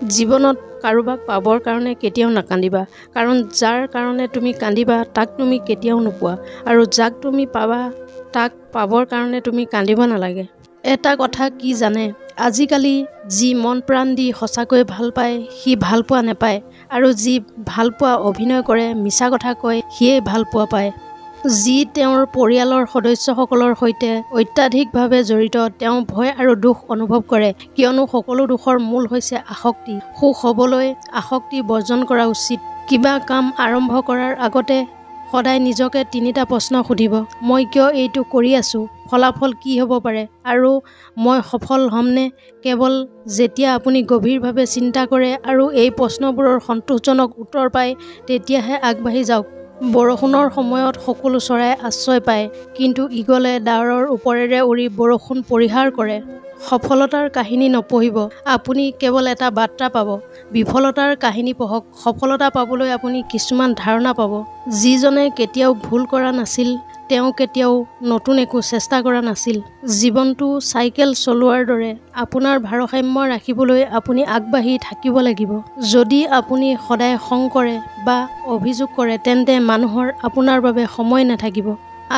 জীৱনত কাৰোবাক পাবৰ কাৰণে কেতিয়াও নাকান্দিবা, কাৰণ যাৰ কাৰণে তুমি কান্দিবা তাক তুমি কেতিয়াও নোপোৱা, আৰু যাক তুমি পাবা তাক পাবৰ কাৰণে তুমি কান্দিব নালাগে। এটা কথা কি জানে, আজিকালি যি মন প্ৰাণ দি সঁচাকৈ ভাল পায় সি ভাল পোৱা নাপায়, আৰু যি ভাল পোৱা অভিনয় কৰে মিছা কথা কয় সিয়েই ভাল পোৱা পায়। যি তেওঁৰ পৰিয়ালৰ সদস্যসকলৰ সৈতে অত্যাধিকভাৱে জড়িত তেওঁ ভয় আৰু দুখ অনুভৱ কৰে, কিয়নো সকলো দুখৰ মূল হৈছে আসক্তি। সুখ হ'বলৈ আসক্তি বৰ্জন কৰা উচিত। কিবা কাম আৰম্ভ কৰাৰ আগতে সদায় নিজকে ৩টা প্ৰশ্ন সুধিব: মই কিয় এইটো কৰি আছোঁ, ফলাফল কি হ'ব পাৰে, আৰু মই সফল হ'মনে? কেৱল যেতিয়া আপুনি গভীৰভাৱে চিন্তা কৰে আৰু এই প্ৰশ্নবোৰৰ সন্তোষজনক উত্তৰ পায় তেতিয়াহে আগবাঢ়ি যাওক। বৰষুণৰ সময়ত সকলো চৰাই আশ্ৰয় পায়, কিন্তু ঈগলে ডাৱৰৰ ওপৰেৰে উৰি বৰষুণ পৰিহাৰ কৰে। সফলতাৰ কাহিনী নপঢ়িব, আপুনি কেৱল এটা বাৰ্তা পাব। বিফলতাৰ কাহিনী পঢ়ক, সফলতা পাবলৈ আপুনি কিছুমান ধাৰণা পাব। যিজনে কেতিয়াও ভুল কৰা নাছিল তেওঁ কেতিয়াও নতুন একো চেষ্টা কৰা নাছিল। জীৱনটো চাইকেল চলোৱাৰ দৰে, আপোনাৰ ভাৰসাম্য ৰাখিবলৈ আপুনি আগবাঢ়ি থাকিব লাগিব। যদি আপুনি সদায় খং কৰে বা অভিযোগ কৰে তেন্তে মানুহৰ আপোনাৰ বাবে সময় নাথাকিব।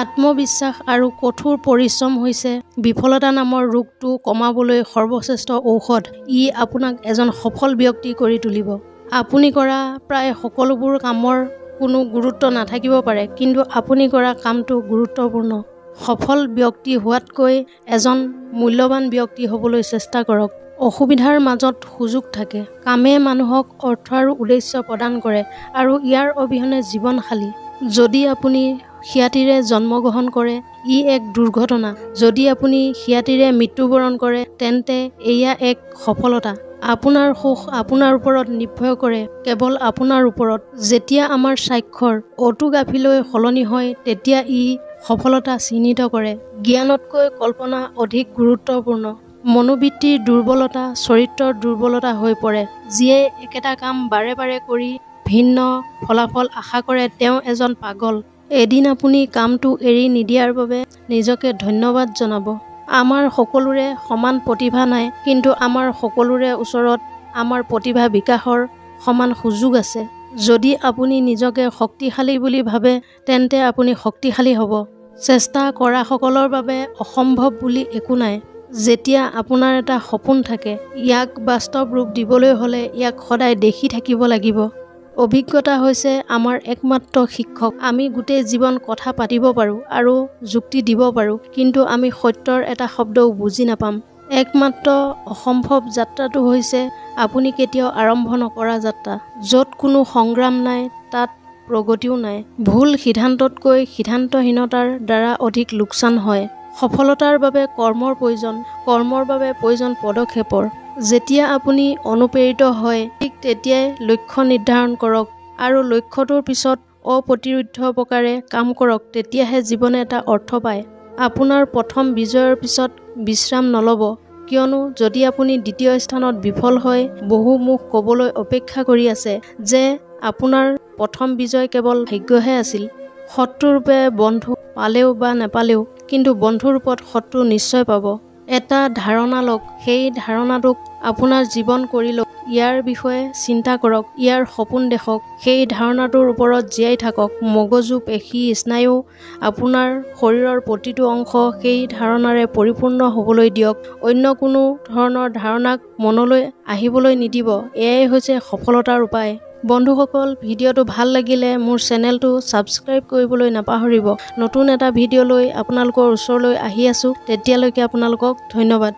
আত্মবিশ্বাস আৰু কঠোৰ পৰিশ্ৰম হৈছে বিফলতা নামৰ ৰোগটো কমাবলৈ সৰ্বশ্ৰেষ্ঠ ঔষধ। ই আপোনাক এজন সফল ব্যক্তি কৰি তুলিব। আপুনি কৰা প্ৰায় সকলোবোৰ কামৰ কোনো গুৰুত্ব নাথাকিব পাৰে, কিন্তু আপুনি কৰা কামটো গুৰুত্বপূৰ্ণ। সফল ব্যক্তি হোৱাতকৈ এজন মূল্যৱান ব্যক্তি হ'বলৈ চেষ্টা কৰক। অসুবিধাৰ মাজত সুযোগ থাকে। কামে মানুহক অৰ্থ আৰু উদ্দেশ্য প্ৰদান কৰে, আৰু ইয়াৰ অবিহনে জীৱন খালী। যদি আপুনি খ্যাতিৰে জন্মগ্ৰহণ কৰে ই এক দুৰ্ঘটনা, যদি আপুনি খ্যাতিৰে মৃত্যুবৰণ কৰে তেন্তে এয়া এক সফলতা। আপোনাৰ সুখ আপোনাৰ ওপৰত নিৰ্ভৰ কৰে, কেৱল আপোনাৰ ওপৰত। যেতিয়া আমাৰ স্বাক্ষৰ অটোগ্ৰাফীলৈ সলনি হয় তেতিয়া ই সফলতা চিহ্নিত কৰে। জ্ঞানতকৈ কল্পনা অধিক গুৰুত্বপূৰ্ণ। মনোবৃত্তিৰ দুৰ্বলতা চৰিত্ৰৰ দুৰ্বলতা হৈ পৰে। যিয়ে একেটা কাম বাৰে বাৰে কৰি ভিন্ন ফলাফল আশা কৰে তেওঁ এজন পাগল। এদিন আপুনি কামটো এৰি নিদিয়াৰ বাবে নিজকে ধন্যবাদ জনাব। আমাৰ সকলোৰে সমান প্ৰতিভা নাই, কিন্তু আমাৰ সকলোৰে ওচৰত আমাৰ প্ৰতিভা বিকাশৰ সমান সুযোগ আছে। যদি আপুনি নিজকে শক্তিশালী বুলি ভাবে তেন্তে আপুনি শক্তিশালী হ'ব। চেষ্টা কৰাসকলৰ বাবে অসম্ভৱ বুলি একো নাই। যেতিয়া আপোনাৰ এটা সপোন থাকে, ইয়াক বাস্তৱ ৰূপ দিবলৈ হ'লে ইয়াক সদায় দেখি থাকিব লাগিব। অভিজ্ঞতা হৈছে আমাৰ একমাত্ৰ শিক্ষক। আমি গোটেই জীৱন কথা পাতিব পাৰোঁ আৰু যুক্তি দিব পাৰোঁ, কিন্তু আমি সত্যৰ এটা শব্দও বুজি নাপাম। একমাত্ৰ অসম্ভৱ যাত্ৰাটো হৈছে আপুনি কেতিয়াও আৰম্ভ নকৰা যাত্ৰা। য'ত কোনো সংগ্ৰাম নাই তাত প্ৰগতিও নাই। ভুল সিদ্ধান্ততকৈ সিদ্ধান্তহীনতাৰ দ্বাৰা অধিক লোকচান হয়। সফলতাৰ বাবে কৰ্মৰ প্ৰয়োজন, কৰ্মৰ বাবে প্ৰয়োজন পদক্ষেপৰ। যেতিয়া আপুনি অনুপ্ৰেৰিত হয় ঠিক তেতিয়াই লক্ষ্য নিৰ্ধাৰণ কৰক আৰু লক্ষ্যটোৰ পিছত অপ্ৰতিৰোধ্য প্ৰকাৰে কাম কৰক, তেতিয়াহে জীৱনে এটা অৰ্থ পায়। আপোনাৰ প্ৰথম বিজয়ৰ পিছত বিশ্ৰাম নল'ব, কিয়নো যদি আপুনি দ্বিতীয় স্থানত বিফল হয় বহু মুখ ক'বলৈ অপেক্ষা কৰি আছে যে আপোনাৰ প্ৰথম বিজয় কেৱল ভাগ্যহে আছিল। শত্ৰুৰূপে বন্ধু পালেও বা নাপালেও, কিন্তু বন্ধুৰূপত শত্ৰু নিশ্চয় পাব। এটা ধাৰণা লওক, সেই ধাৰণাটোক আপোনাৰ জীৱন কৰি লওক। ইয়াৰ বিষয়ে চিন্তা কৰক, ইয়াৰ সপোন দেখক, সেই ধাৰণাটোৰ ওপৰত জীয়াই থাকক। মগজু, পেশী, স্নায়ু, আপোনাৰ শৰীৰৰ প্ৰতিটো অংশ সেই ধাৰণাৰে পৰিপূৰ্ণ হ'বলৈ দিয়ক। অন্য কোনো ধৰণৰ ধাৰণাক মনলৈ আহিবলৈ নিদিব। এয়াই হৈছে সফলতাৰ উপায়। বন্ধুসকল, ভিডিঅ'টো ভাল লাগিলে মোৰ চেনেলটো ছাবস্ক্ৰাইব কৰিবলৈ নাপাহৰিব। নতুন এটা ভিডিঅ' লৈ আপোনালোকৰ ওচৰলৈ আহি আছোঁ। তেতিয়ালৈকে আপোনালোকক ধন্যবাদ।